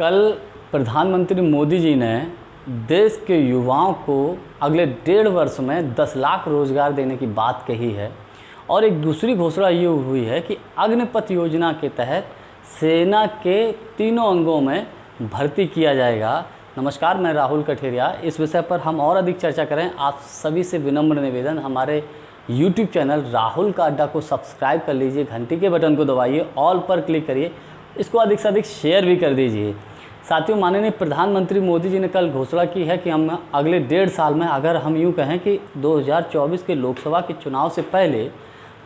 कल प्रधानमंत्री मोदी जी ने देश के युवाओं को अगले 1.5 वर्ष में 10 लाख रोज़गार देने की बात कही है। और एक दूसरी घोषणा ये हुई है कि अग्निपथ योजना के तहत सेना के तीनों अंगों में भर्ती किया जाएगा। नमस्कार, मैं राहुल कठेरिया। इस विषय पर हम और अधिक चर्चा करें, आप सभी से विनम्र निवेदन, हमारे YouTube चैनल राहुल का अड्डा को सब्सक्राइब कर लीजिए, घंटी के बटन को दबाइए, ऑल पर क्लिक करिए, इसको अधिक से अधिक शेयर भी कर दीजिए। साथियों, माननीय प्रधानमंत्री मोदी जी ने कल घोषणा की है कि हम अगले 1.5 साल में, अगर हम यूँ कहें कि 2024 के लोकसभा के चुनाव से पहले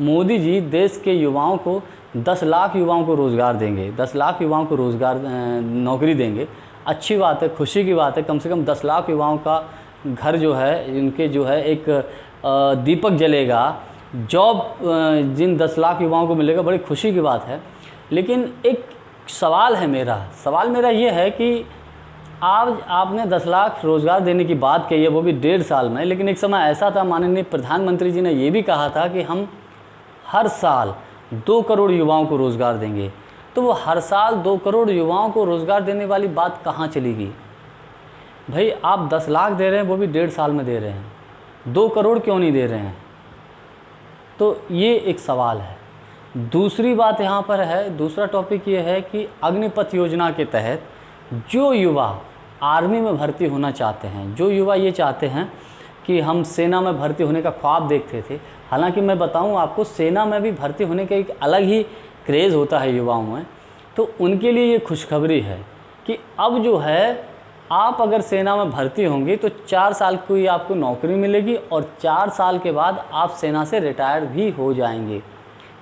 मोदी जी देश के युवाओं को 10 लाख युवाओं को रोज़गार देंगे, 10 लाख युवाओं को रोज़गार नौकरी देंगे। अच्छी बात है, खुशी की बात है। कम से कम 10 लाख युवाओं का घर जो है, इनके जो है एक दीपक जलेगा, जॉब जिन 10 लाख युवाओं को मिलेगा, बड़ी खुशी की बात है। लेकिन एक सवाल मेरा ये है कि आज आपने 10 लाख रोज़गार देने की बात कही है, वो भी 1.5 साल में। लेकिन एक समय ऐसा था, माननीय प्रधानमंत्री जी ने ये भी कहा था कि हम हर साल 2 करोड़ युवाओं को रोज़गार देंगे। तो वो हर साल 2 करोड़ युवाओं को रोज़गार देने वाली बात कहाँ चली गई? भाई, आप 10 लाख दे रहे हैं, वो भी 1.5 साल में दे रहे हैं, 2 करोड़ क्यों नहीं दे रहे हैं? तो ये एक सवाल है। दूसरी बात यहाँ पर है, दूसरा टॉपिक ये है कि अग्निपथ योजना के तहत जो युवा आर्मी में भर्ती होना चाहते हैं, जो युवा ये चाहते हैं कि हम सेना में भर्ती होने का ख्वाब देखते थे, हालांकि मैं बताऊं आपको, सेना में भी भर्ती होने का एक अलग ही क्रेज़ होता है युवाओं में, तो उनके लिए ये खुशखबरी है कि अब जो है, आप अगर सेना में भर्ती होंगे तो 4 साल की आपको नौकरी मिलेगी और 4 साल के बाद आप सेना से रिटायर भी हो जाएंगे।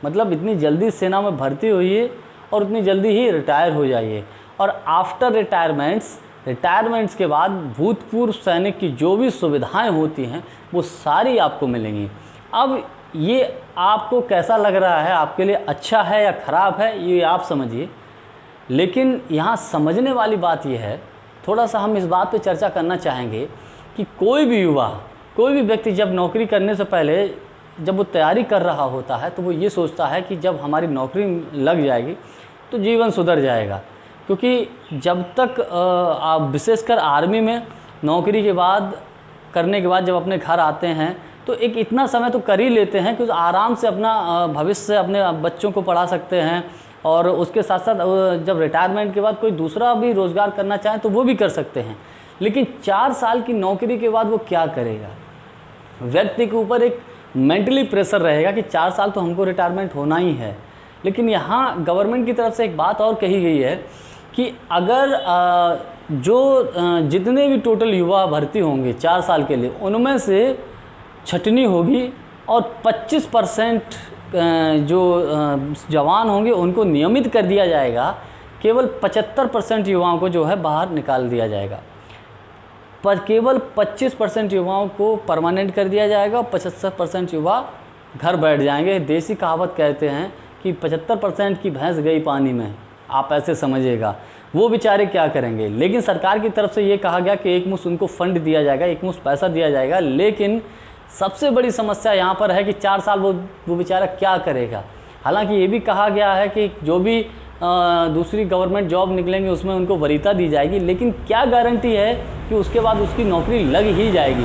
मतलब इतनी जल्दी सेना में भर्ती होइए और उतनी जल्दी ही रिटायर हो जाइए। और आफ्टर रिटायरमेंट्स के बाद भूतपूर्व सैनिक की जो भी सुविधाएं होती हैं वो सारी आपको मिलेंगी। अब ये आपको कैसा लग रहा है, आपके लिए अच्छा है या ख़राब है, ये आप समझिए। लेकिन यहाँ समझने वाली बात ये है, थोड़ा सा हम इस बात पे चर्चा करना चाहेंगे कि कोई भी युवा, कोई भी व्यक्ति जब नौकरी करने से पहले जब वो तैयारी कर रहा होता है तो वो ये सोचता है कि जब हमारी नौकरी लग जाएगी तो जीवन सुधर जाएगा। क्योंकि जब तक आप विशेषकर आर्मी में नौकरी के बाद करने के बाद जब अपने घर आते हैं तो एक इतना समय तो कर ही लेते हैं कि आराम से अपना भविष्य, अपने बच्चों को पढ़ा सकते हैं। और उसके साथ साथ जब रिटायरमेंट के बाद कोई दूसरा भी रोज़गार करना चाहें तो वो भी कर सकते हैं। लेकिन 4 साल की नौकरी के बाद वो क्या करेगा? व्यक्ति के ऊपर एक मेंटली प्रेशर रहेगा कि 4 साल तो हमको रिटायरमेंट होना ही है। लेकिन यहाँ गवर्नमेंट की तरफ से एक बात और कही गई है कि अगर जितने भी टोटल युवा भर्ती होंगे 4 साल के लिए, उनमें से छँटनी होगी और 25% जो जवान होंगे उनको नियमित कर दिया जाएगा। केवल 75% युवाओं को जो है बाहर निकाल दिया जाएगा, पर केवल 25% युवाओं को परमानेंट कर दिया जाएगा और 75% युवा घर बैठ जाएंगे। देसी कहावत कहते हैं कि 75% की भैंस गई पानी में, आप ऐसे समझिएगा। वो बेचारे क्या करेंगे? लेकिन सरकार की तरफ से ये कहा गया कि एक मुश्त उनको फंड दिया जाएगा, एक मुश्त पैसा दिया जाएगा। लेकिन सबसे बड़ी समस्या यहाँ पर है कि 4 साल वो बेचारा क्या करेगा? हालांकि ये भी कहा गया है कि जो भी दूसरी गवर्नमेंट जॉब निकलेंगे उसमें उनको वरीयता दी जाएगी, लेकिन क्या गारंटी है कि उसके बाद उसकी नौकरी लग ही जाएगी?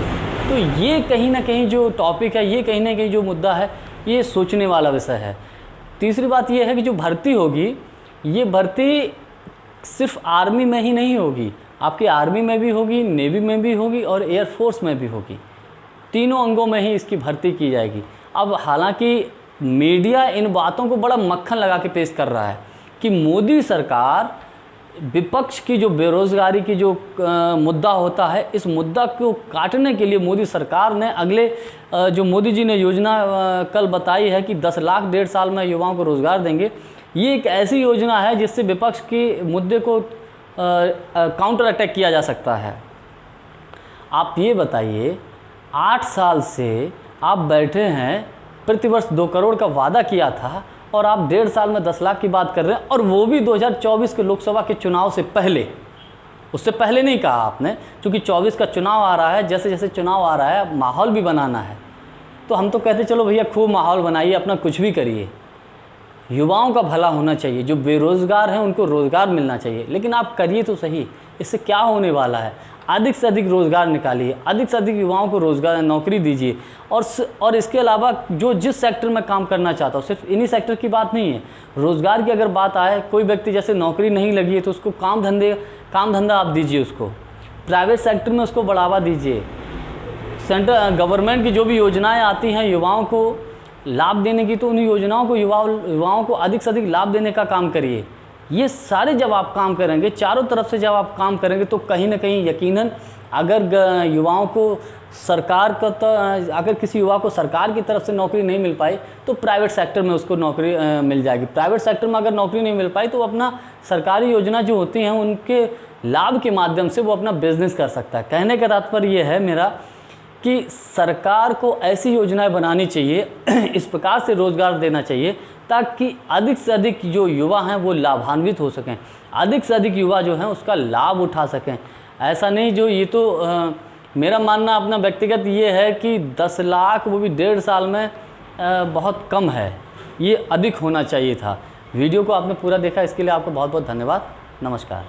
तो ये कहीं ना कहीं जो टॉपिक है, ये कहीं ना कहीं जो मुद्दा है, ये सोचने वाला विषय है। तीसरी बात ये है कि जो भर्ती होगी, ये भर्ती सिर्फ आर्मी में ही नहीं होगी, आपकी आर्मी में भी होगी, नेवी में भी होगी और एयरफोर्स में भी होगी। तीनों अंगों में ही इसकी भर्ती की जाएगी। अब हालांकि मीडिया इन बातों को बड़ा मक्खन लगा के पेश कर रहा है कि मोदी सरकार, विपक्ष की जो बेरोज़गारी की जो मुद्दा होता है, इस मुद्दा को काटने के लिए मोदी सरकार ने अगले जो मोदी जी ने योजना कल बताई है कि 10 लाख 1.5 साल में युवाओं को रोज़गार देंगे। ये एक ऐसी योजना है जिससे विपक्ष के मुद्दे को काउंटर अटैक किया जा सकता है। आप ये बताइए, 8 साल से आप बैठे हैं, प्रतिवर्ष 2 करोड़ का वादा किया था और आप 1.5 साल में 10 लाख की बात कर रहे हैं, और वो भी 2024 के लोकसभा के चुनाव से पहले। उससे पहले नहीं कहा आपने, क्योंकि 24 का चुनाव आ रहा है, जैसे जैसे चुनाव आ रहा है माहौल भी बनाना है। तो हम तो कहते चलो भैया खूब माहौल बनाइए, अपना कुछ भी करिए। युवाओं का भला होना चाहिए, जो बेरोज़गार हैं उनको रोज़गार मिलना चाहिए। लेकिन आप करिए तो सही, इससे क्या होने वाला है? अधिक से अधिक रोज़गार निकालिए, अधिक से अधिक युवाओं को रोज़गार नौकरी दीजिए। और इसके अलावा जो जिस सेक्टर में काम करना चाहता हूँ, सिर्फ इन्हीं सेक्टर की बात नहीं है, रोज़गार की अगर बात आए, कोई व्यक्ति जैसे नौकरी नहीं लगी है तो उसको काम धंधा आप दीजिए, उसको प्राइवेट सेक्टर में उसको बढ़ावा दीजिए। सेंट्रल गवर्नमेंट की जो भी योजनाएं आती हैं युवाओं को लाभ देने की, तो उन योजनाओं को युवाओं को अधिक से अधिक लाभ देने का काम करिए। ये सारे जब आप काम करेंगे, चारों तरफ से जब आप काम करेंगे, तो कहीं ना कहीं यकीनन अगर युवाओं को अगर किसी युवा को सरकार की तरफ से नौकरी नहीं मिल पाई तो प्राइवेट सेक्टर में उसको नौकरी मिल जाएगी। प्राइवेट सेक्टर में अगर नौकरी नहीं मिल पाई तो अपना सरकारी योजना जो होती हैं उनके लाभ के माध्यम से वो अपना बिजनेस कर सकता है। कहने का तात्पर्य ये है मेरा कि सरकार को ऐसी योजनाएं बनानी चाहिए, इस प्रकार से रोज़गार देना चाहिए ताकि अधिक से अधिक जो युवा हैं वो लाभान्वित हो सकें, अधिक से अधिक युवा जो हैं उसका लाभ उठा सकें। ऐसा नहीं जो ये तो मेरा मानना अपना व्यक्तिगत ये है कि 10 लाख वो भी 1.5 साल में बहुत कम है, ये अधिक होना चाहिए था। वीडियो को आपने पूरा देखा, इसके लिए आपको बहुत बहुत धन्यवाद। नमस्कार।